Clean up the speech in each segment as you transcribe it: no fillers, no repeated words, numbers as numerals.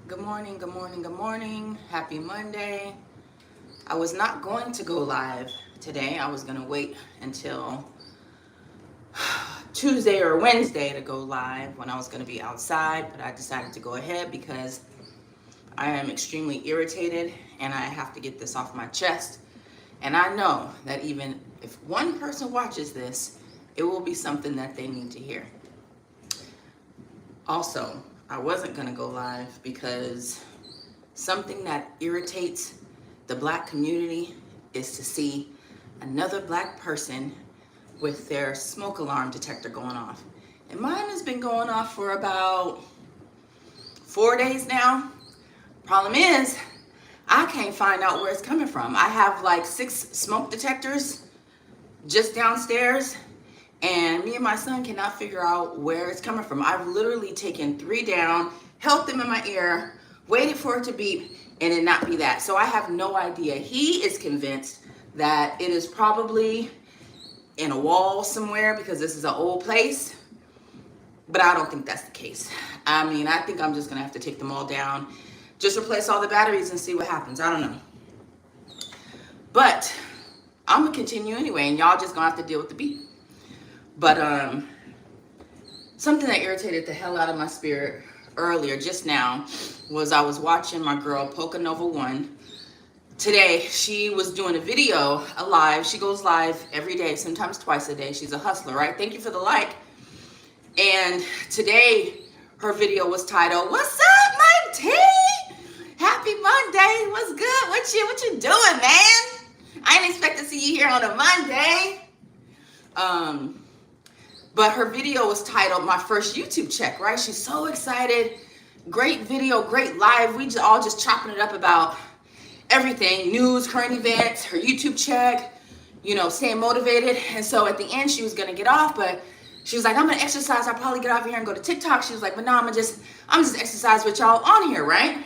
Good morning, good morning, good morning. Happy Monday. I was not going to go live today. I was going to wait until Tuesday or Wednesday to go live when I was going to be outside, but I decided to go ahead because I am extremely irritated and I have to get this off my chest. And I know that even if one person watches this, it will be something that they need to hear. Also, I wasn't going to go live because something that irritates the black community is to see another black person with their smoke alarm detector going off. And mine has been going off for about 4 days now. Problem is, I can't find out where it's coming from. I have like 6 smoke detectors just downstairs, and me and my son cannot figure out where it's coming from. I've literally taken 3 down, held them in my ear, waited for it to beep, and it not be that. So I have no idea. He is convinced that it is probably in a wall somewhere because this is an old place, but I don't think that's the case. I mean, I think I'm just gonna have to take them all down, just replace all the batteries and see what happens. I don't know. But I'm gonna continue anyway, and y'all just gonna have to deal with the beep. But something that irritated the hell out of my spirit earlier, just now, was I was watching my girl Polka Nova 1. Today, she was doing a video, a live. She goes live every day, sometimes twice a day. She's a hustler, right? Thank you for the like. And today, her video was titled, "What's up, my T? Happy Monday. What's good? What you doing, man? I didn't expect to see you here on a Monday." But her video was titled "My First YouTube Check," right? She's so excited. Great video, great live. We just all just chopping it up about everything, news, current events, her YouTube check, staying motivated. And so at the end, she was gonna get off, but she was like, "I'm gonna exercise. I'll probably get off here and go to TikTok." She was like, "But no, I'm just exercise with y'all on here, right?"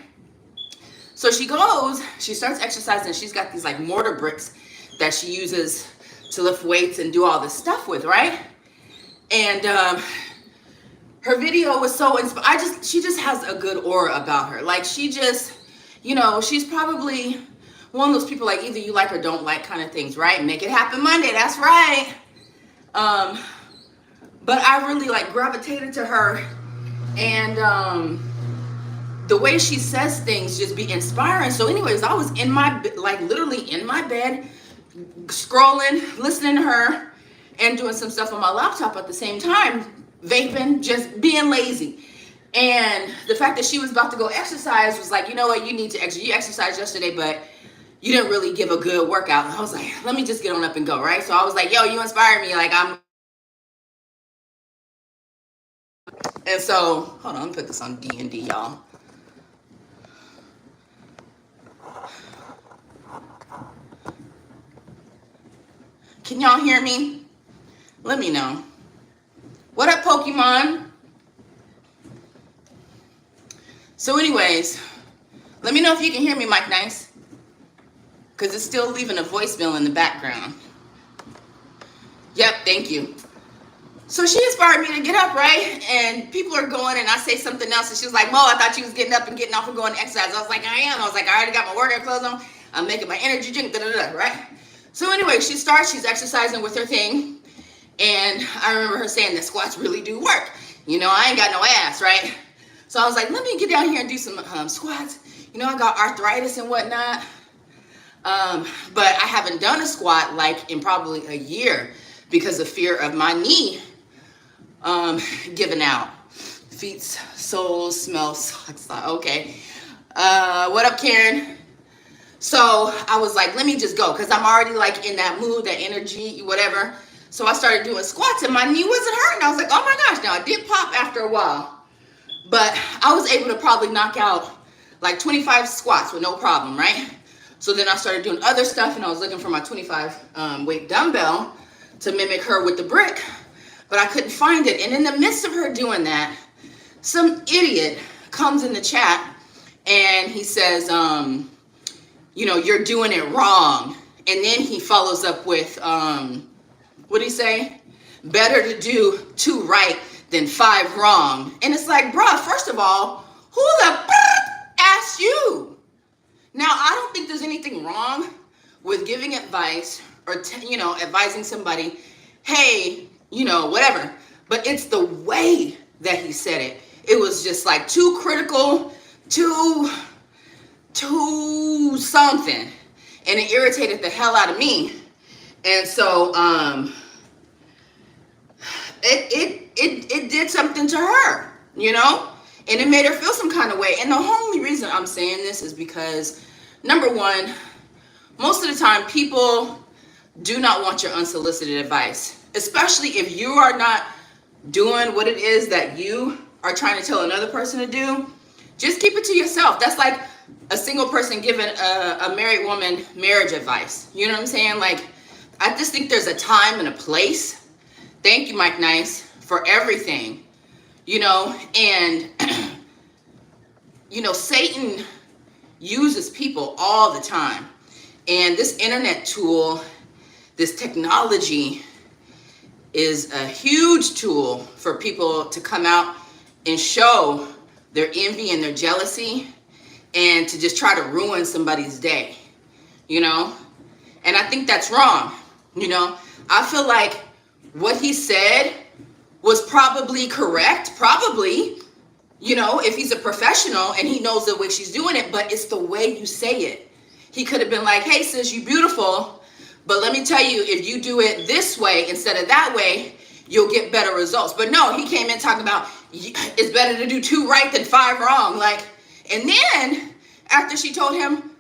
So she goes, she starts exercising. She's got these like mortar bricks that she uses to lift weights and do all this stuff with, right? And her video was so inspiring. She just has a good aura about her. Like, she just, she's probably one of those people, like, either you like or don't like kind of things, right? Make it happen Monday, that's right. But I really like gravitated to her, and the way she says things just be inspiring. So anyways, I was in my, like, literally in my bed, scrolling, listening to her, and doing some stuff on my laptop at the same time, vaping, just being lazy. And the fact that she was about to go exercise was like, you know what, you need to exercise. You exercised yesterday, but you didn't really give a good workout. And I was like, let me just get on up and go, right? So I was like, yo, you inspired me. Like, and so, hold on, let me put this on D&D, y'all. Can y'all hear me? Let me know. What up, Pokemon? So anyways, let me know if you can hear me, Mike Nice, because it's still leaving a voicemail in the background. Yep, thank you. So she inspired me to get up, right? And people are going, and I say something else, and she was like, "Mo, I thought you was getting up and getting off and going to exercise." I was like, "I am." I was like, "I already got my workout clothes on. I'm making my energy drink, right?" So anyway, she's exercising with her thing. And I remember her saying that squats really do work. I ain't got no ass, right? So I was like, let me get down here and do some squats. I got arthritis and whatnot. But I haven't done a squat like in probably a year because of fear of my knee giving out. Feet, soles, smell, socks. Okay. What up, Karen? So I was like, let me just go, because I'm already like in that mood, that energy, whatever. So I started doing squats and my knee wasn't hurting. I was like, oh my gosh. Now it did pop after a while, but I was able to probably knock out like 25 squats with no problem, right? So then I started doing other stuff, and I was looking for my 25 weight dumbbell to mimic her with the brick, but I couldn't find it. And in the midst of her doing that, some idiot comes in the chat and he says, you're doing it wrong. And then he follows up with, what did he say? Better to do 2 right than 5 wrong. And it's like, bruh, first of all, who the That's you. Now, I don't think there's anything wrong with giving advice or, advising somebody, hey, whatever. But it's the way that he said it. It was just like too critical, too something. And it irritated the hell out of me. And so, it did something to her, and it made her feel some kind of way. And the only reason I'm saying this is because, number one, most of the time people do not want your unsolicited advice, especially if you are not doing what it is that you are trying to tell another person to do. Just keep it to yourself. That's like a single person giving a married woman marriage advice. You know what I'm saying? Like, I just think there's a time and a place. Thank you, Mike Nice, for everything. And Satan uses people all the time. And this internet tool, this technology, is a huge tool for people to come out and show their envy and their jealousy and to just try to ruin somebody's day, And I think that's wrong, I feel like what he said was probably correct, if he's a professional and he knows the way she's doing it, but it's the way you say it. He could have been like, hey, sis, you beautiful, but let me tell you, if you do it this way instead of that way, you'll get better results. But no, he came in talking about it's better to do 2 right than 5 wrong. And then after she told him,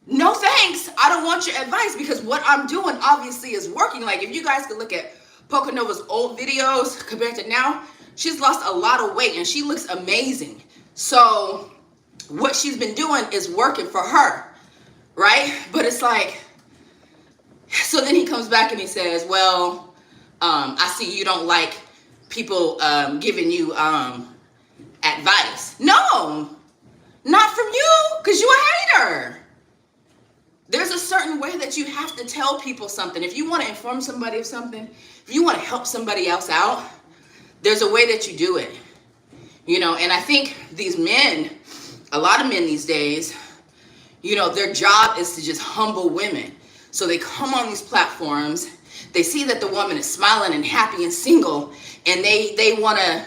no thanks, I don't want your advice because what I'm doing obviously is working. Like, if you guys could look at Poconova's old videos compared to now, she's lost a lot of weight and she looks amazing. So what she's been doing is working for her, right? But it's like, so then he comes back and he says, well, I see you don't like people giving you advice. No, not from you, because you're a hater. There's a certain way that you have to tell people something. If you want to inform somebody of something, if you want to help somebody else out, there's a way that you do it. And I think these men, a lot of men these days, their job is to just humble women. So they come on these platforms, they see that the woman is smiling and happy and single, and they want to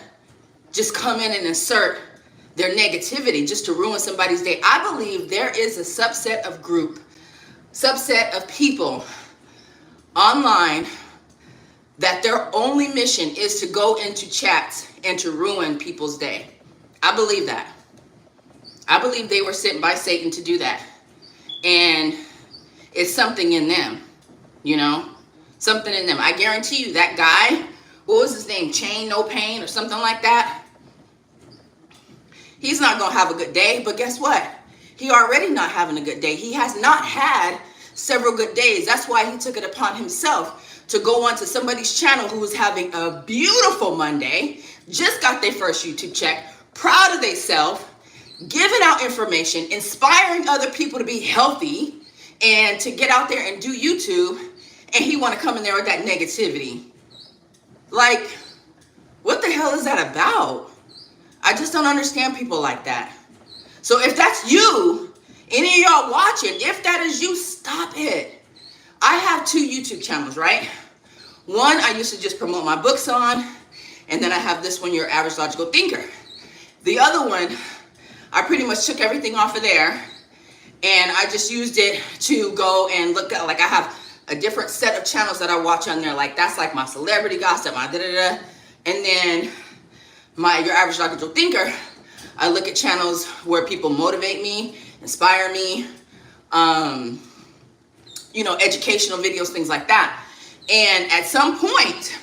just come in and insert their negativity just to ruin somebody's day. I believe there is a subset of people online that their only mission is to go into chats and to ruin people's day. I believe that. I believe they were sent by Satan to do that. And it's something in them, something in them. I guarantee you that guy, what was his name? Chain No Pain or something like that. He's not going to have a good day, but guess what? He already not having a good day. He has not had several good days. That's why he took it upon himself to go onto somebody's channel who was having a beautiful Monday, just got their first YouTube check, proud of themselves, giving out information, inspiring other people to be healthy and to get out there and do YouTube, and he want to come in there with that negativity. Like, what the hell is that about? I just don't understand people like that. So if that's you, any of y'all watching, if that is you, stop it. I have 2 YouTube channels, right? One I used to just promote my books on, and then I have this one, Your Average Logical Thinker. The other one, I pretty much took everything off of there, and I just used it to go and look at, like, I have a different set of channels that I watch on there. Like, that's like my celebrity gossip, my da-da-da. And then my Your Average Logical Thinker, I look at channels where people motivate me, inspire me, educational videos, things like that. And at some point,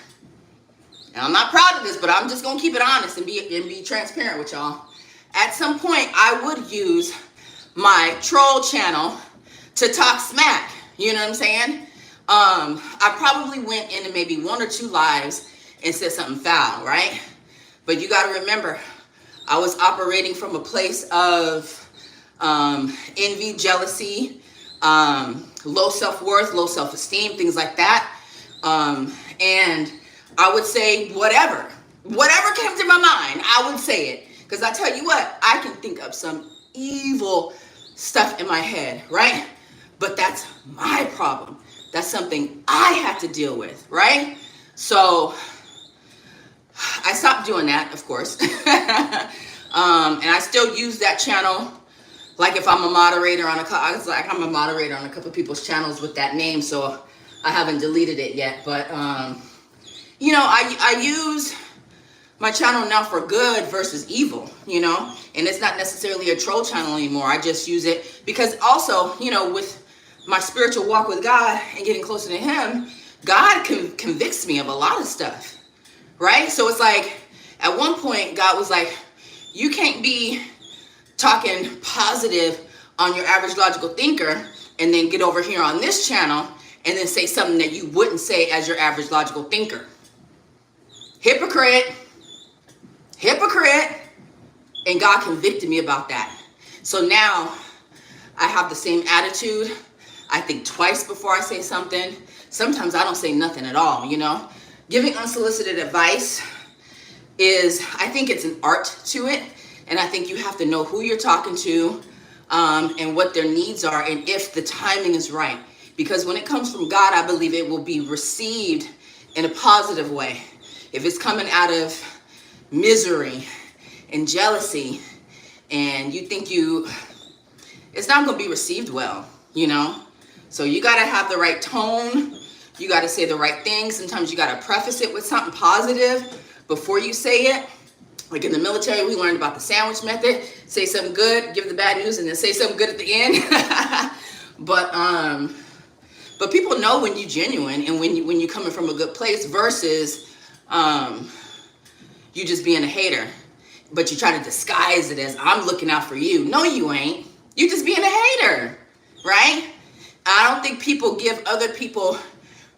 and I'm not proud of this, but I'm just gonna keep it honest and be transparent with y'all. At some point, I would use my troll channel to talk smack. You know what I'm saying? I probably went into maybe 1 or 2 lives and said something foul, right? But you got to remember, I was operating from a place of envy, jealousy, low self-worth, low self-esteem, things like that. And I would say whatever came to my mind, I would say it. Because I tell you what, I can think of some evil stuff in my head, right? But that's my problem. That's something I have to deal with, right? So I stopped doing that, of course. And I still use that channel. Like if I'm a moderator on I'm a moderator on a couple people's channels with that name, so I haven't deleted it yet. But you know, I use my channel now for good versus evil, you know, and it's not necessarily a troll channel anymore. I just use it because also, you know, with my spiritual walk with God and getting closer to Him, God convicts me of a lot of stuff, right? So it's like at one point God was like, you can't be talking positive on your average logical thinker and then get over here on this channel and then say something that you wouldn't say as your average logical thinker. Hypocrite. And God convicted me about that. So now I have the same attitude. I think twice before I say something. Sometimes I don't say nothing at all, you know. Giving unsolicited advice I think it's an art to it. And I think you have to know who you're talking to and what their needs are and if the timing is right. Because when it comes from God, I believe it will be received in a positive way. If it's coming out of misery and jealousy and you think it's not going to be received well, you know. So you got to have the right tone. You got to say the right thing. Sometimes you got to preface it with something positive before you say it. Like in the military, we learned about the sandwich method. Say something good, give the bad news, and then say something good at the end. But people know when you're genuine and when you're coming from a good place versus you just being a hater. But you try to disguise it as I'm looking out for you. No, you ain't. You just being a hater, right? I don't think people give other people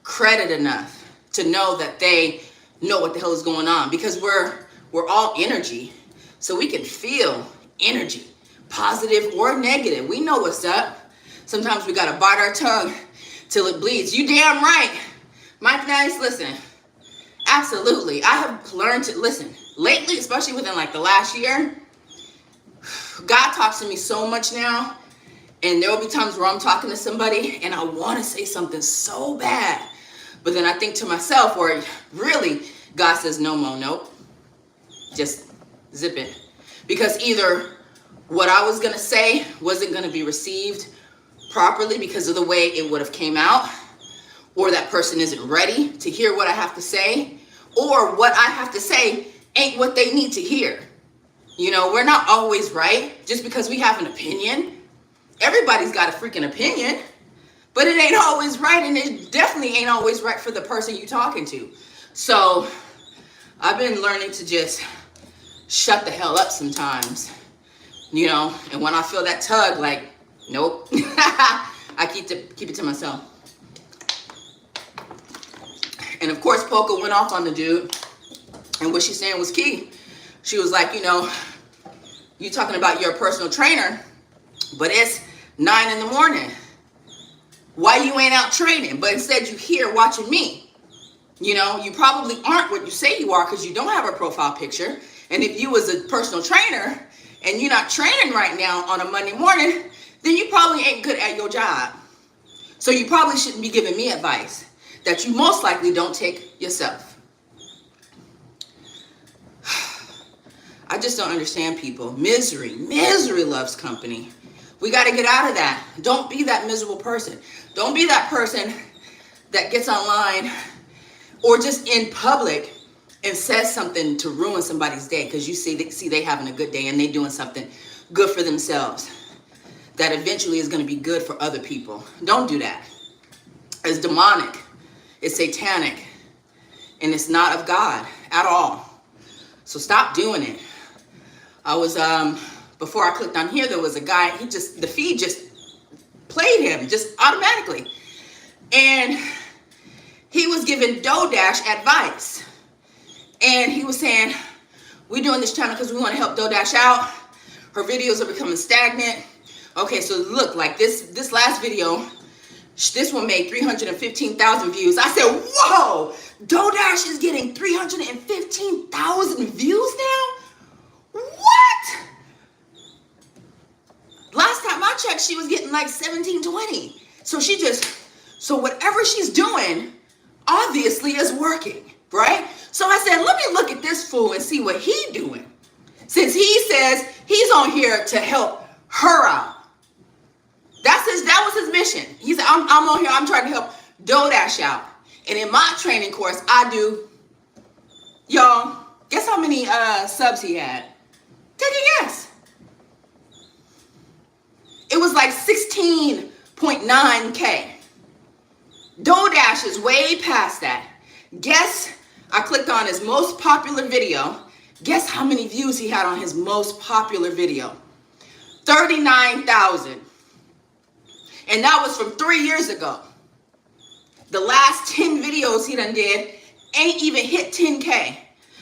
credit enough to know that they know what the hell is going on, because we're all energy. So we can feel energy, positive or negative. We know what's up. Sometimes we got to bite our tongue till it bleeds. You damn right. Mike Nice, listen. Absolutely. I have learned to listen. Lately, especially within like the last year, God talks to me so much now. And there will be times where I'm talking to somebody and I want to say something so bad. But then I think to myself, or really, God says, no, Mo, nope. Just zip it. Because either what I was going to say wasn't going to be received properly because of the way it would have came out, or that person isn't ready to hear what I have to say, or what I have to say ain't what they need to hear. You know, we're not always right just because we have an opinion. Everybody's got a freaking opinion, but it ain't always right, and it definitely ain't always right for the person you're talking to. So I've been learning to just shut the hell up sometimes, you know, and when I feel that tug, like, nope, I keep it to myself. And of course, Polka went off on the dude, and what she's saying was key. She was like, you know, you talking about your personal trainer, but it's 9 in the morning. Why you ain't out training? But instead you here watching me. You know, you probably aren't what you say you are because you don't have a profile picture. And if you was a personal trainer and you're not training right now on a Monday morning, then you probably ain't good at your job. So you probably shouldn't be giving me advice that you most likely don't take yourself. I just don't understand people. Misery loves company. We got to get out of that. Don't be that miserable person. Don't be that person that gets online or just in public and says something to ruin somebody's day because you see they having a good day and they doing something good for themselves that eventually is going to be good for other people. Don't do that. It's demonic. It's satanic. And it's not of God at all. So stop doing it. I was, before I clicked on here, there was a guy, the feed just played him just automatically. And he was giving DoorDash advice. And he was saying, we're doing this channel because we want to help DoorDash out. Her videos are becoming stagnant. Okay, so look, like this last video, this one made 315,000 views. I said, whoa, DoorDash is getting 315,000 views now? What? Last time I checked, that she was getting like 17, 20. So whatever she's doing obviously is working, right? So I said, let me look at this fool and see what he's doing. Since he says he's on here to help her out. That was his mission. He said, I'm on here, I'm trying to help DoorDash out. And in my training course, I do, y'all, guess how many subs he had? Take a guess. It was like 16.9K. DoorDash is way past that. Guess, I clicked on his most popular video. Guess how many views he had on his most popular video? 39,000. And that was from 3 years ago. The last 10 videos he done did ain't even hit 10K.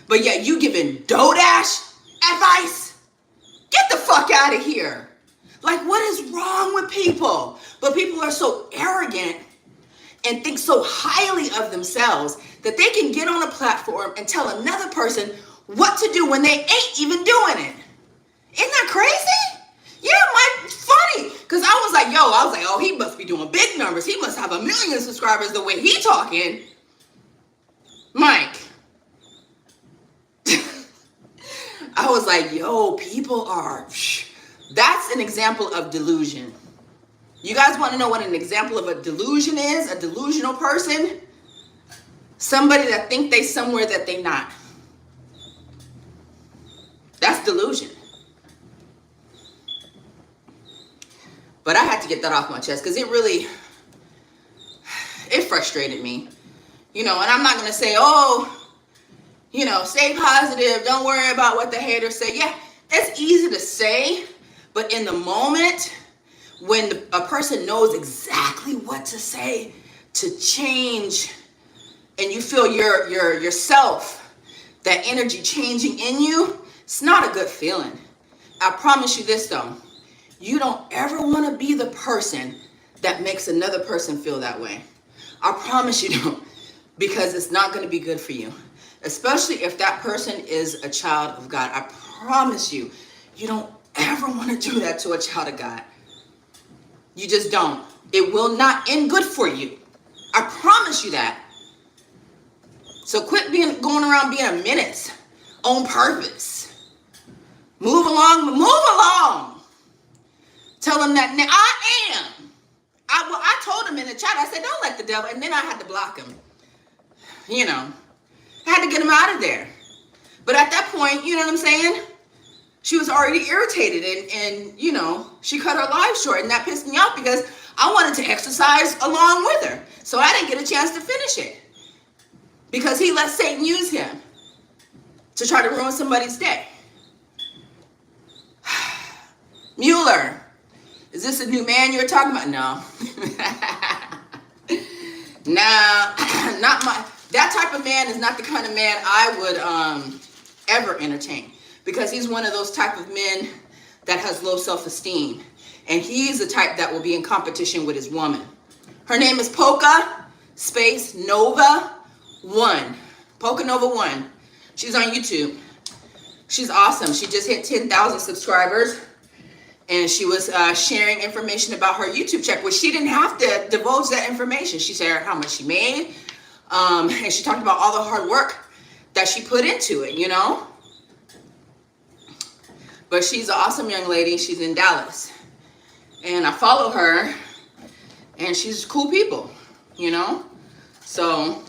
But yet you giving DoorDash advice? Get the fuck out of here. Like, what is wrong with people? But people are so arrogant and think so highly of themselves that they can get on a platform and tell another person what to do when they ain't even doing it. Isn't that crazy? Yeah, Mike, funny. Because I was like, oh, he must be doing big numbers. He must have 1 million subscribers the way he talking. Mike. I was like, yo, people are, that's an example of delusion. You guys want to know what an example of a delusion is? A delusional person? Somebody that think they somewhere that they not. That's delusion. But I had to get that off my chest because it frustrated me. And I'm not going to say, stay positive. Don't worry about what the haters say. Yeah, it's easy to say. But in the moment, when a person knows exactly what to say to change, and you feel yourself, that energy changing in you, it's not a good feeling. I promise you this though. You don't ever want to be the person that makes another person feel that way. I promise you don't, because it's not going to be good for you. Especially if that person is a child of God. I promise you, you don't ever want to do that to a child of God. You just don't. It will not end good for you. I promise you that. So quit going around being a menace on purpose. Move along. Tell him that I am. I told him in the chat, I said, don't let the devil, and then I had to block him. I had to get him out of there. But at that point, you know what I'm saying? She was already irritated and she cut her life short, and that pissed me off because I wanted to exercise along with her. So I didn't get a chance to finish it because he let Satan use him to try to ruin somebody's day. Mueller, is this a new man you're talking about? No. Nah, that type of man is not the kind of man I would ever entertain, because he's one of those type of men that has low self-esteem, and he's the type that will be in competition with his woman. Her name is Polka Nova 1. Polka Nova 1. She's on YouTube. She's awesome. She just hit 10,000 subscribers. And she was sharing information about her YouTube check, which she didn't have to divulge that information. She shared how much she made. And she talked about all the hard work that she put into it, But she's an awesome young lady. She's in Dallas. And I follow her. And she's cool people, So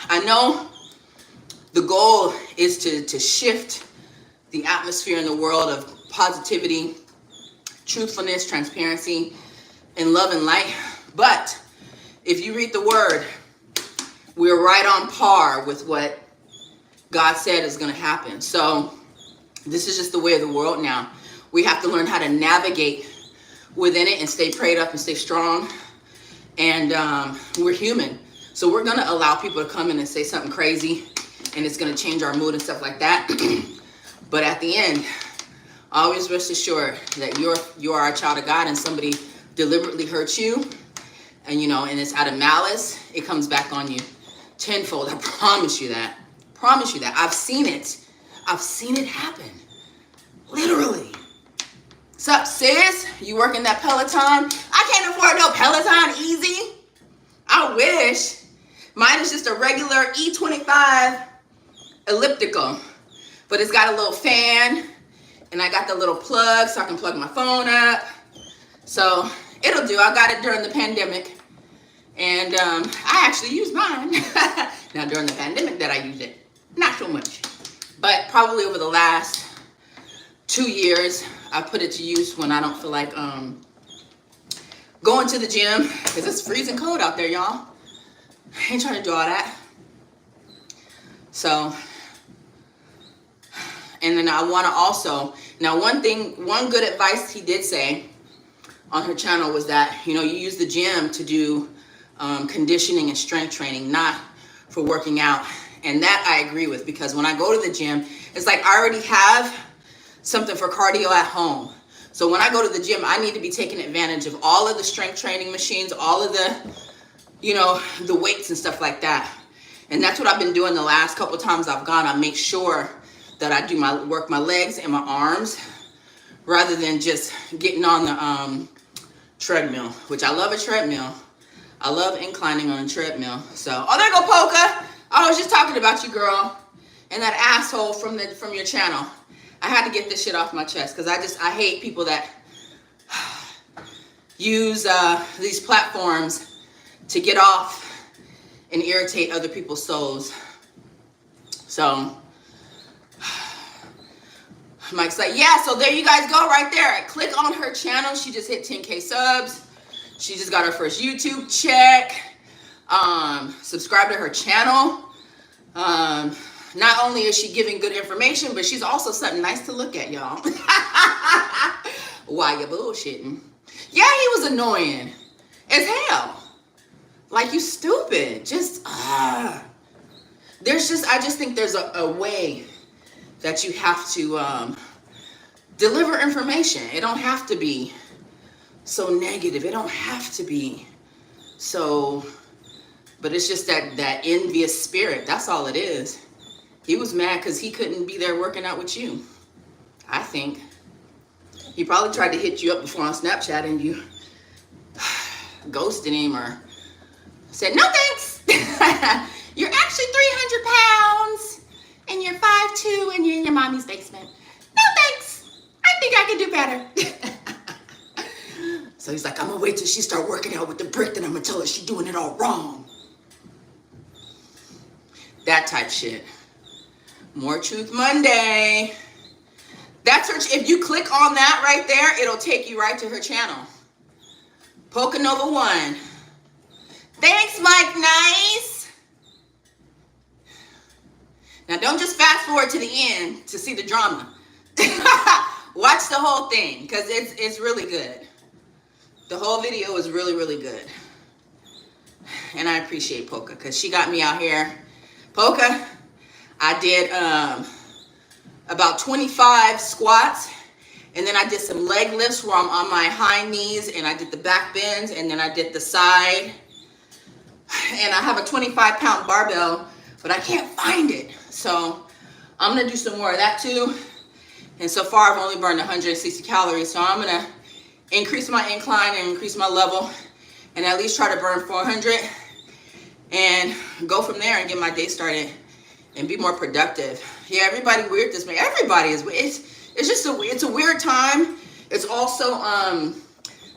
I know the goal is to shift the atmosphere in the world of positivity, truthfulness, transparency, and love and light. But if you read the word, we're right on par with what God said is going to happen. So this is just the way of the world now. We have to learn how to navigate within it and stay prayed up and stay strong. And we're human. So we're going to allow people to come in and say something crazy, and it's going to change our mood and stuff like that. But at the end, always rest assured that you are a child of God, and somebody deliberately hurts you, and and it's out of malice, it comes back on you tenfold. I promise you that. I've seen it happen. Literally. Sup, sis? You working that Peloton? I can't afford no Peloton Easy. I wish. Mine is just a regular E25 elliptical. But it's got a little fan. And I got the little plug so I can plug my phone up. So it'll do. I got it during the pandemic. And I actually used mine. Now during the pandemic that I used it. Not so much. But probably over the last 2 years, I put it to use when I don't feel like going to the gym. Because it's freezing cold out there, y'all. I ain't trying to do all that. So, and then I want to also, now one good advice he did say on her channel was that, you use the gym to do conditioning and strength training, not for working out. And that I agree with, because when I go to the gym, it's like I already have something for cardio at home. So when I go to the gym, I need to be taking advantage of all of the strength training machines, all of the, the weights and stuff like that. And that's what I've been doing the last couple times I've gone. I make sure that I do work my legs and my arms rather than just getting on the treadmill, which I love a treadmill. I love inclining on a treadmill. So, oh, there go Polka. I was just talking about you, girl, and that asshole from your channel. I had to get this shit off my chest because I hate people that use these platforms to get off and irritate other people's souls. So Mike's like, yeah, so there you guys go right there. Click on her channel. She just hit 10K subs. She just got her first YouTube check. Subscribe to her channel. Not only is she giving good information, but she's also something nice to look at, y'all. Why you bullshitting? Yeah, he was annoying as hell. Like, you stupid. I just think there's a way that you have to deliver information. It don't have to be so negative. It don't have to be so, but it's just that envious spirit. That's all it is. He was mad because he couldn't be there working out with you. I think. He probably tried to hit you up before on Snapchat and you ghosted him or said, no thanks. You're actually 300 pounds and you're 5'2" and you're in your mommy's basement. No thanks. I think I can do better. So he's like, I'm gonna wait till she start working out with the brick, then I'm gonna tell her she's doing it all wrong. That type shit. More Truth Monday. That's her. If you click on that right there, it'll take you right to her channel. Polka Nova 1. Thanks, Mike Nice. Now don't just fast forward to the end to see the drama. Watch the whole thing because it's really good. The whole video is really, really good. And I appreciate Polka because she got me out here. Polka, I did about 25 squats, and then I did some leg lifts where I'm on my hind knees, and I did the back bends, and then I did the side. And I have a 25-pound barbell, but I can't find it. So I'm gonna do some more of that too. And so far I've only burned 160 calories. So I'm gonna increase my incline and increase my level and at least try to burn 400 and go from there and get my day started and be more productive. Yeah, everybody weird this way. Everybody is weird. It's just it's a weird time. It's also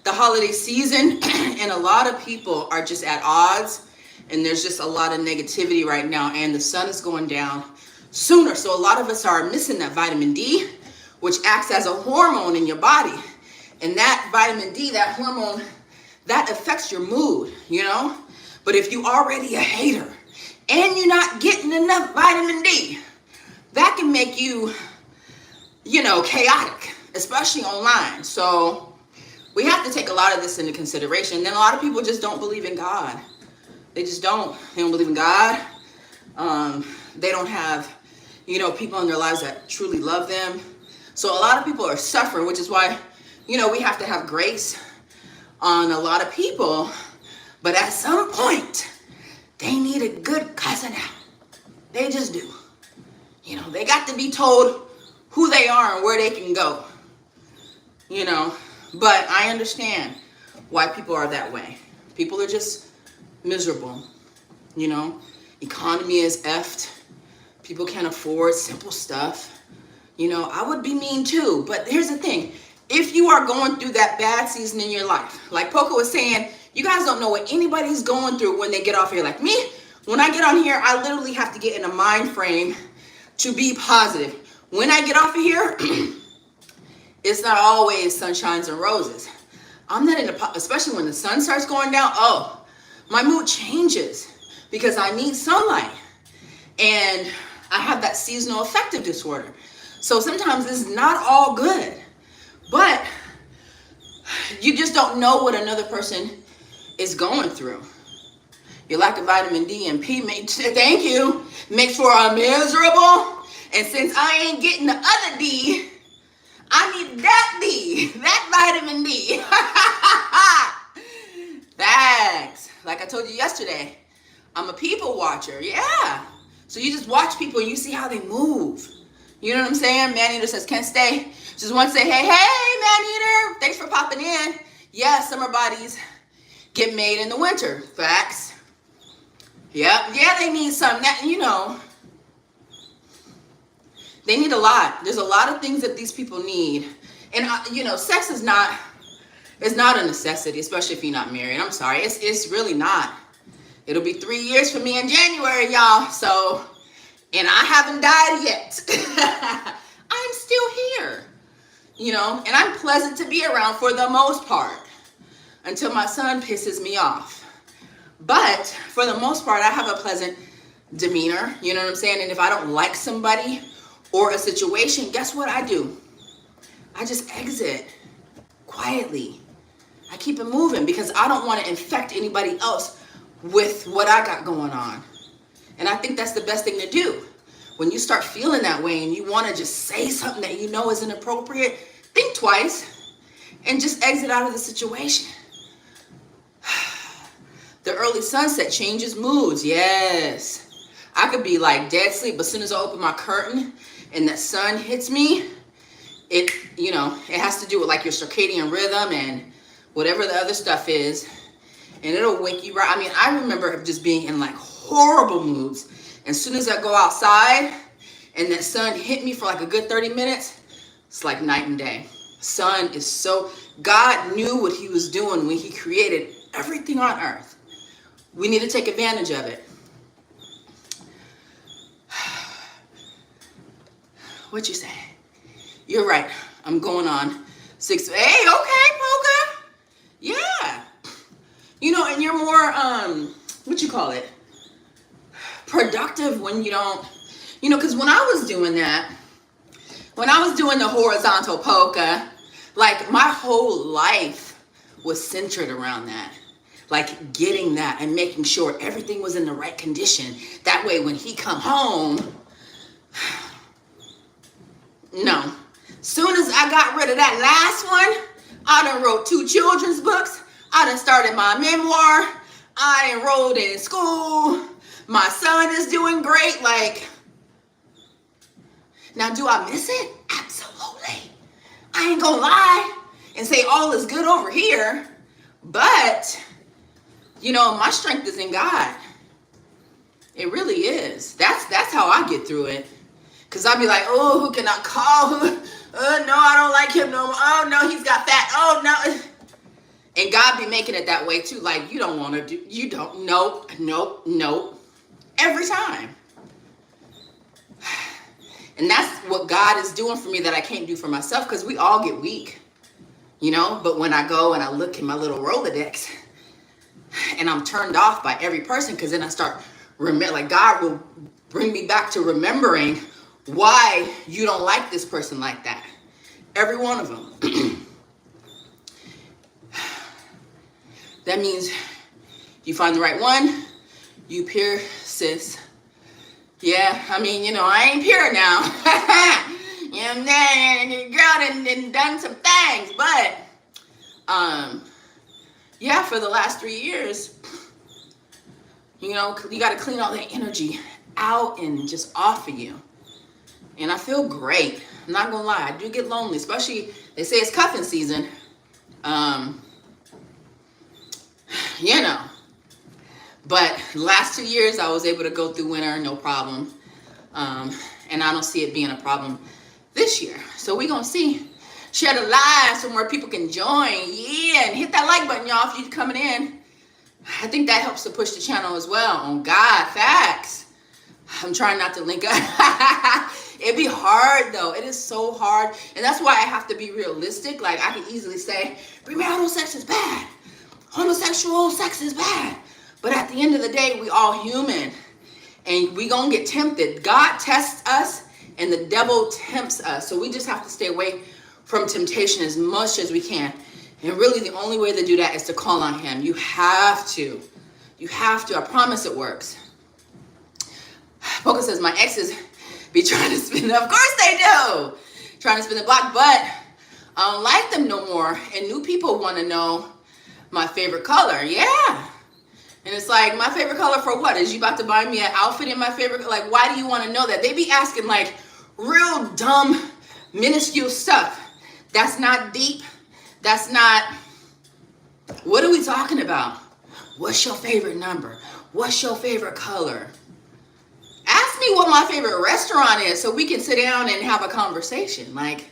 the holiday season and a lot of people are just at odds and there's just a lot of negativity right now and the sun is going down sooner. So a lot of us are missing that vitamin D, which acts as a hormone in your body. And that vitamin D, that hormone, that affects your mood, you know? But if you already a hater and you're not getting enough vitamin D, that can make you, you know, chaotic, especially online. So we have to take a lot of this into consideration. And then a lot of people just don't believe in God. They just don't. They don't believe in God. They don't have, you know, people in their lives that truly love them. So a lot of people are suffering, which is why, you know, we have to have grace on a lot of people. But at some point, they need a good cussing out. They just do. You know, they got to be told who they are and where they can go, you know. But I understand why people are that way. People are just miserable, you know. Economy is effed. People can't afford simple stuff. You know, I would be mean too. But here's the thing. If you are going through that bad season in your life, like Poco was saying, you guys don't know what anybody's going through when they get off here. Like me, when I get on here, I literally have to get in a mind frame to be positive. When I get off of here, it's not always sunshines and roses. I'm not in a, especially when the sun starts going down, oh, my mood changes because I need sunlight. And I have that seasonal affective disorder. So sometimes it's not all good. But you just don't know what another person is going through. Your lack of vitamin D and P, thank you, makes for a miserable. And since I ain't getting the other D, I need that D, that vitamin D. Thanks. Like I told you yesterday, I'm a people watcher. Yeah. So you just watch people and you see how they move. You know what I'm saying? Maneater says, can't stay. Just want to say, hey, Maneater, thanks for popping in. Yeah, summer bodies get made in the winter. Facts. Yep. Yeah, they need some, you know. They need a lot. There's a lot of things that these people need. And, you know, sex is not, it's not a necessity, especially if you're not married. I'm sorry. It's really not. It'll be 3 years for me in January, y'all. So, and I haven't died yet. I'm still here, you know, and I'm pleasant to be around for the most part until my son pisses me off. But for the most part, I have a pleasant demeanor, you know what I'm saying? And if I don't like somebody or a situation, guess what I do? I just exit quietly. I keep it moving because I don't want to infect anybody else with what I got going on. And I think that's the best thing to do. When you start feeling that way and you want to just say something that you know is inappropriate, think twice and just exit out of the situation. The early sunset changes moods. Yes. I could be like dead asleep, but as soon as I open my curtain and that sun hits me, it, you know, it has to do with like your circadian rhythm and whatever the other stuff is. And it'll wake you right. I mean, I remember just being in like horrible moods. And as soon as I go outside and that sun hit me for like a good 30 minutes, it's like night and day. Sun is so, God knew what he was doing when he created everything on earth. We need to take advantage of it. What you say? You're right. I'm going on 6. Hey, okay, Polka. Yeah. You know, and you're more, what you call it? Productive when you don't, you know, because when I was doing that, when I was doing the horizontal polka, like my whole life was centered around that. Like getting that and making sure everything was in the right condition. That way when he come home, no. Soon as I got rid of that last one, I done wrote 2 children's books. I done started my memoir. I enrolled in school. My son is doing great. Like, now do I miss it? Absolutely. I ain't gonna lie and say all is good over here. But, you know, my strength is in God. It really is. That's how I get through it. Because I'll be like, oh, who can I call? Oh, no, I don't like him no more. Oh, no, he's got fat. Oh, no. And God be making it that way, too. Like, you don't want to do, you don't, nope. Every time. And that's what God is doing for me that I can't do for myself, because we all get weak, you know? But when I go and I look in my little Rolodex and I'm turned off by every person, because then I start, like God will bring me back to remembering why you don't like this person like that. Every one of them. That means you find the right one, you pure, sis. Yeah, I mean, you know, I ain't pure now. You know, the girl done some things, but, yeah, for the last 3 years, you know, you got to clean all that energy out and just off of you. And I feel great. I'm not gonna lie, I do get lonely, especially they say it's cuffing season. You know, but the last 2 years I was able to go through winter, no problem. And I don't see it being a problem this year. So we're gonna see. Share the live so more people can join. Yeah, and hit that like button, y'all, if you're coming in. I think that helps to push the channel as well. Oh God, facts. I'm trying not to link up. It'd be hard though. It is so hard. And that's why I have to be realistic. Like I can easily say, premarital sex is bad. Homosexual sex is bad. But at the end of the day, we all human. And we gonna get tempted. God tests us and the devil tempts us. So we just have to stay away from temptation as much as we can. And really the only way to do that is to call on him. You have to. You have to. I promise it works. Poca says, my exes be trying to spin up. Of course they do. Trying to spin the block, but I don't like them no more. And new people want to know my favorite color. Yeah. And it's like, my favorite color for what? Is you about to buy me an outfit in my favorite? Like, why do you want to know that? They be asking like real dumb, minuscule stuff. That's not deep. That's not, what are we talking about? What's your favorite number? What's your favorite color? Ask me what my favorite restaurant is so we can sit down and have a conversation. Like,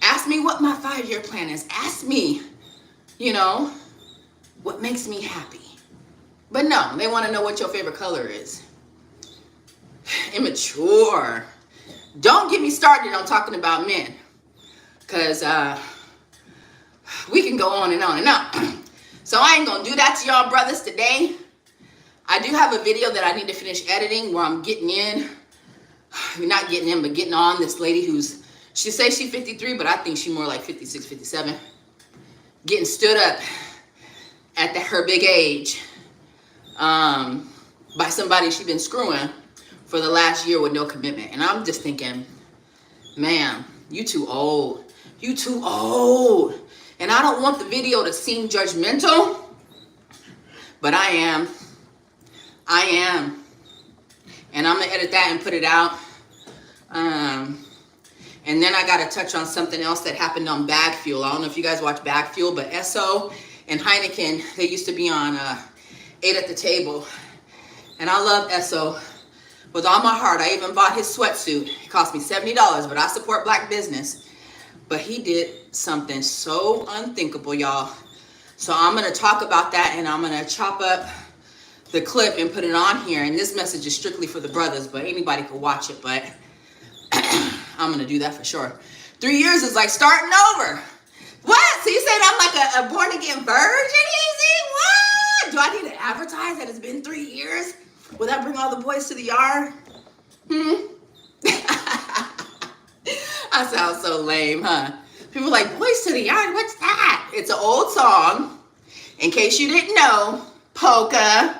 ask me what my 5-year plan is. Ask me, you know, what makes me happy. But no, they want to know what your favorite color is. Immature. Don't get me started on talking about men. Because we can go on and on and on. So I ain't going to do that to y'all brothers today. I do have a video that I need to finish editing where I'm getting in. Not getting in, but getting on this lady who's, she says she's 53, but I think she's more like 56, 57. Getting stood up at her big age by somebody she's been screwing for the last year with no commitment. And I'm just thinking, man, you too old. You too old. And I don't want the video to seem judgmental, but I am. And I'm gonna edit that and put it out. And then I gotta touch on something else that happened on Bag Fuel. I don't know if you guys watch Bag Fuel, but Esso and Heineken, they used to be on 8 at the Table. And I love Esso with all my heart. I even bought his sweatsuit. It cost me $70, but I support black business. But he did something so unthinkable, y'all. So I'm gonna talk about that, and I'm gonna chop up the clip and put it on here. And this message is strictly for the brothers, but anybody could watch it. But I'm gonna do that for sure. 3 years is like starting over. What? So you saying I'm like a born again virgin, Easy? What? Do I need to advertise that it's been 3 years? Will that bring all the boys to the yard? I sound so lame, huh? People are like, boys to the yard, what's that? It's an old song. In case you didn't know, polka.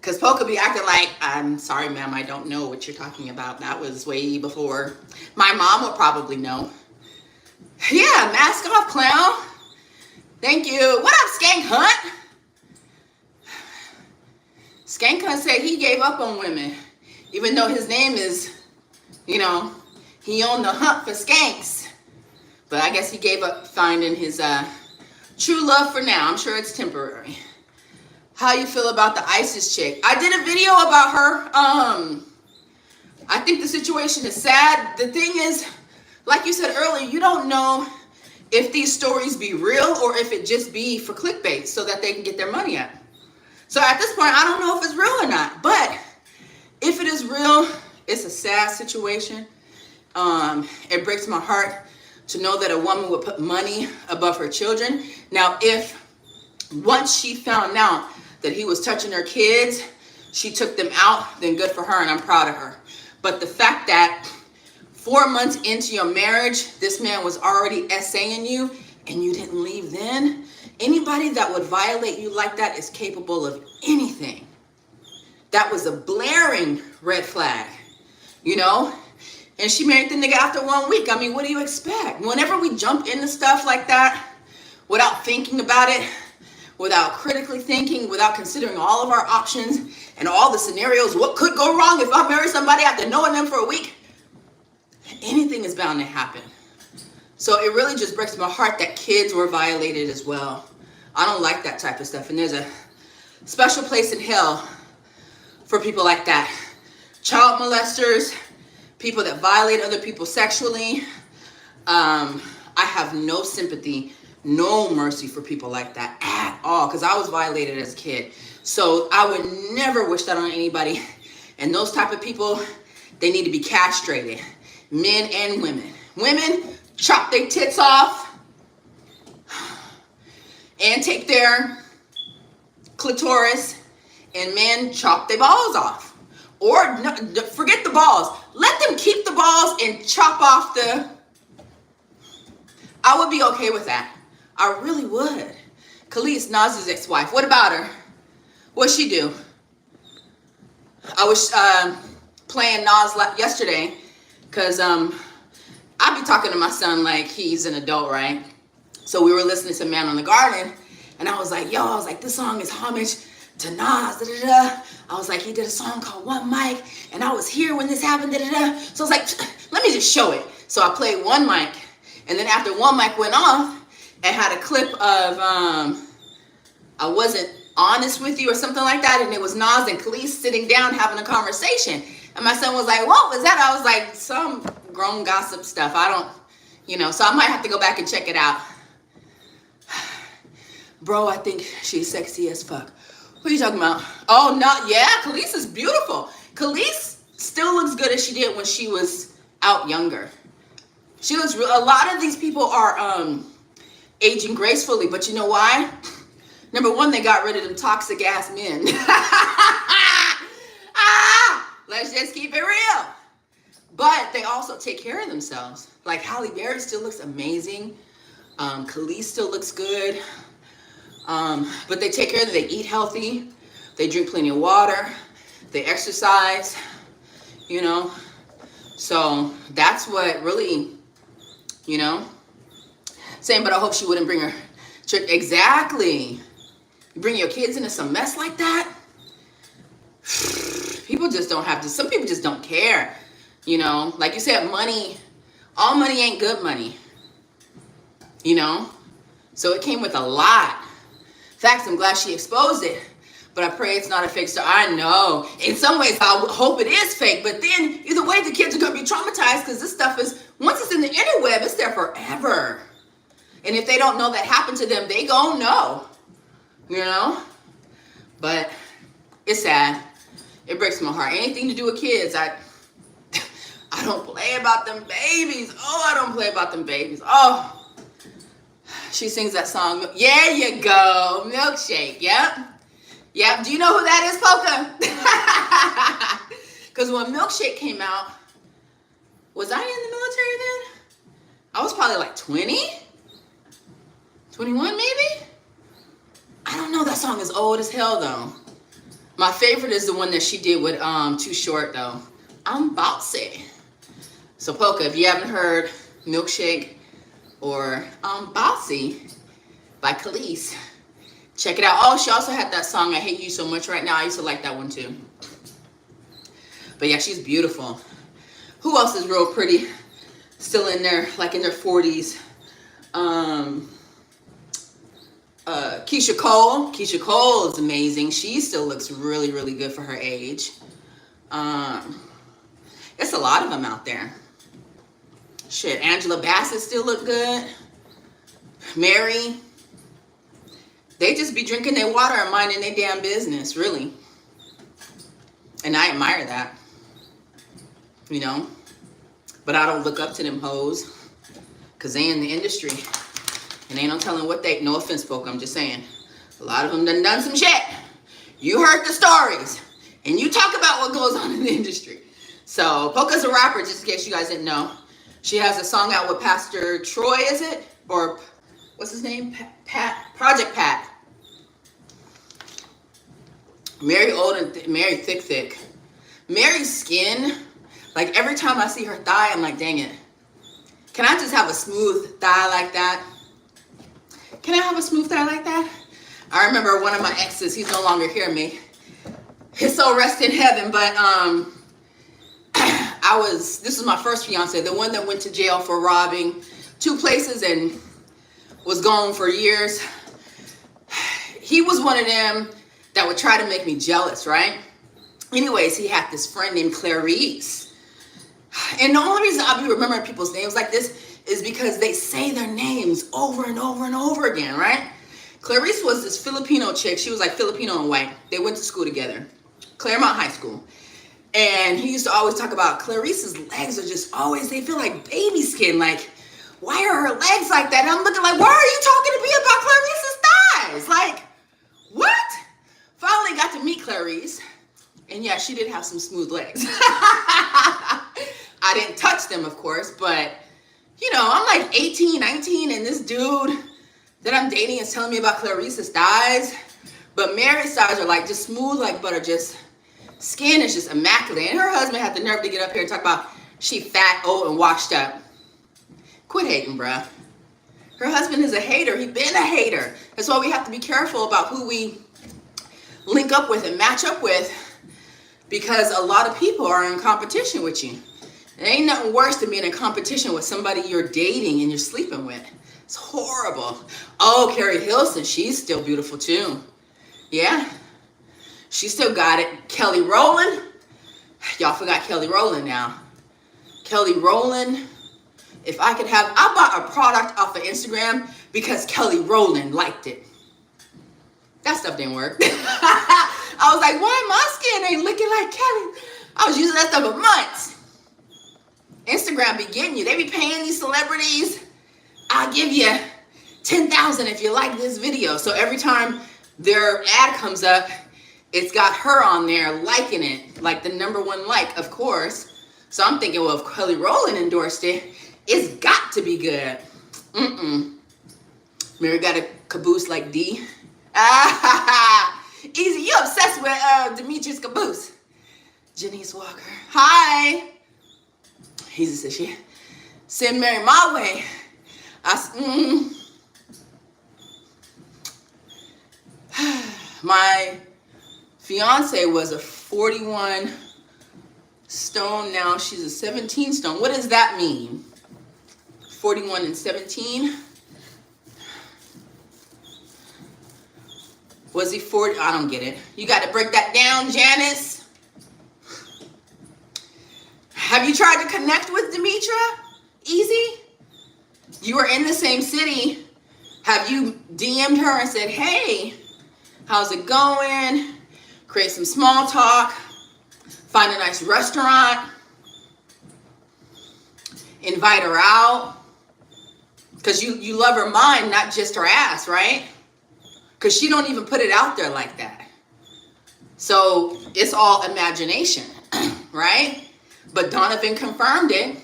Because polka be acting like, I'm sorry, ma'am, I don't know what you're talking about. That was way before. My mom would probably know. Yeah, mask off, clown. Thank you. What up, Skank Hunt? Skank Hunt said he gave up on women. Even though his name is, you know, he on the hunt for skanks. But I guess he gave up finding his true love for now. I'm sure it's temporary. How you feel about the ISIS chick? I did a video about her. I think the situation is sad. The thing is, like you said earlier, you don't know if these stories be real or if it just be for clickbait so that they can get their money up. So at this point, I don't know if it's real or not. But if it is real, it's a sad situation. It breaks my heart to know that a woman would put money above her children. Now, if once she found out that he was touching her kids, she took them out, then good for her, and I'm proud of her. But the fact that 4 months into your marriage, this man was already essaying you and you didn't leave then, anybody that would violate you like that is capable of anything. That was a blaring red flag, you know? And she married the nigga after 1 week. I mean, what do you expect? Whenever we jump into stuff like that, without thinking about it, without critically thinking, without considering all of our options and all the scenarios, what could go wrong if I marry somebody after knowing them for a week? anything is bound to happen. So it really just breaks my heart that kids were violated as well. I don't like that type of stuff. And there's a special place in hell for people like that. Child molesters, people that violate other people sexually. I have no sympathy, no mercy for people like that at all, because I was violated as a kid. So I would never wish that on anybody. And those type of people, they need to be castrated, men and women. Women, chop their tits off and take their clitoris, and men chop their balls off. Or no, forget the balls. Let them keep the balls and chop off the... I would be okay with that. I really would. Khalees, Nas's ex-wife. What about her? What'd she do? I was playing Nas yesterday because I be talking to my son like he's an adult, right? So we were listening to Man on the Garden, and I was like, this song is homage to Nas, da da da. I was like, he did a song called One Mic, and I was here when this happened, da da da. So I was like, let me just show it. So I played One Mic, and then after One Mic went off, it had a clip of I Wasn't Honest With You or something like that, and it was Nas and Khalees sitting down having a conversation. And my son was like, what was that? I was like, some grown gossip stuff. I don't, so I might have to go back and check it out. Bro, I think she's sexy as fuck. What are you talking about? Oh, no, yeah, Khalees is beautiful. Khalees still looks good as she did when she was out younger. She looks real. A lot of these people are aging gracefully, but you know why? Number one, they got rid of them toxic ass men. Let's just keep it real. But they also take care of themselves. Like Halle Berry still looks amazing. Khalees still looks good. But they take care of them. They eat healthy. They drink plenty of water. They exercise, So that's what really, saying, but I hope she wouldn't bring her chick. Exactly. You bring your kids into some mess like that? People just don't have to. Some people just don't care. Like you said, money, all money ain't good money. So it came with a lot. Facts, I'm glad she exposed it. But I pray it's not a fake story. I know. In some ways, I hope it is fake. But then, either way, the kids are going to be traumatized because this stuff is, once it's in the interweb, it's there forever. And if they don't know that happened to them, they gon' know. But it's sad. It breaks my heart. Anything to do with kids, I don't play about them babies. Oh, I don't play about them babies. Oh. She sings that song. There you go. Milkshake. Yep. Yep. Do you know who that is, Polka? Because when Milkshake came out, was I in the military then? I was probably like 20? 21 maybe? I don't know. That song is old as hell though. My favorite is the one that she did with Too Short though. I'm bossy. So Polka, if you haven't heard Milkshake or Bossy by Khalees, check it out. Oh, she also had that song I Hate You So Much Right Now. I used to like that one too. But yeah, she's beautiful. Who else is real pretty? Still in there, like in their 40s. Keisha Cole. Keisha Cole is amazing. She still looks really, really good for her age. It's a lot of them out there. Shit, Angela Bassett still look good. Mary. They just be drinking their water and minding their damn business, really. And I admire that. But I don't look up to them hoes. Because they in the industry. And ain't no telling what they, no offense, folk, I'm just saying. A lot of them done some shit. You heard the stories. And you talk about what goes on in the industry. So, Polka's a rapper, just in case you guys didn't know. She has a song out with Pastor Troy, is it? Or, what's his name? Project Pat. Mary old and Mary thick. Mary's skin, like every time I see her thigh, I'm like, dang it. Can I just have a smooth thigh like that? Can I have a smooth thigh like that? I remember one of my exes, he's no longer here, me. His soul rest in heaven, but this was my first fiance, the one that went to jail for robbing 2 places and was gone for years. He was one of them that would try to make me jealous, right? Anyways, he had this friend named Clarice. And the only reason I'll be remembering people's names like this is because they say their names over and over and over again, right? Clarice was this Filipino chick. She was like Filipino and white. They went to school together, Claremont High School. And he used to always talk about Clarice's legs are just always, they feel like baby skin. Like, why are her legs like that? And I'm looking like, why are you talking to me about Clarice's thighs? Like, what? Finally got to meet Clarice. And yeah, she did have some smooth legs. I didn't touch them, of course, but you know, I'm like 18, 19, and this dude that I'm dating is telling me about Clarice's thighs. But Mary's thighs are like just smooth like butter, just skin is just immaculate. And her husband had the nerve to get up here and talk about she fat, old, and washed up. Quit hating, bruh. Her husband is a hater. He been a hater. That's why we have to be careful about who we link up with and match up with, because a lot of people are in competition with you. There ain't nothing worse than being in competition with somebody you're dating and you're sleeping with. It's horrible. Oh, Carrie Hilson, she's still beautiful too. Yeah, she still got it. Kelly Rowland, y'all forgot Kelly Rowland now. Kelly Rowland, if I could have, I bought a product off of Instagram because Kelly Rowland liked it. That stuff didn't work. I was like, why my skin ain't looking like Kelly? I was using that stuff for months. Instagram be getting you. They be paying these celebrities. I'll give you $10,000 if you like this video. So every time their ad comes up, it's got her on there liking it, like the #1 like, of course. So I'm thinking, well, if Kelly Rowland endorsed it, it's got to be good. Mary got a caboose like D. Easy, you obsessed with Demetrius Caboose. Janice Walker, hi. Easy says she send Mary my way. My fiance was a 41 stone. Now she's a 17 stone. What does that mean? 41 and 17. Was he 40? I don't get it. You got to break that down, Janice. Have you tried to connect with Demetra? Easy. You were in the same city. Have you DM'd her and said, hey, how's it going? Create some small talk. Find a nice restaurant. Invite her out. Because you love her mind, not just her ass, right? Because she don't even put it out there like that. So it's all imagination, right? But Donovan confirmed it,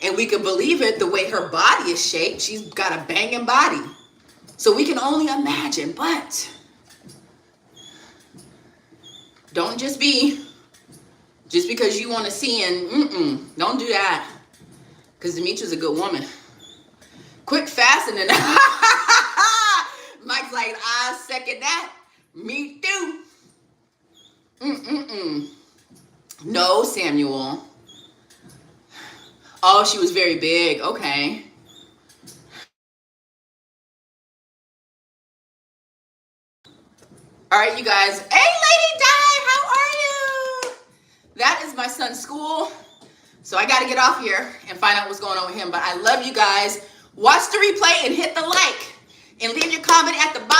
and we can believe it the way her body is shaped. She's got a banging body. So we can only imagine, but don't just because you want to see and don't do that. Because Demetra's a good woman. Quick, fast, and then Mike's like, I second that. Me too. No, Samuel. Oh, she was very big. Okay. All right, you guys. Hey, Lady Di, how are you? That is my son's school. So I got to get off here and find out what's going on with him. But I love you guys. Watch the replay and hit the like. And leave your comment at the bottom.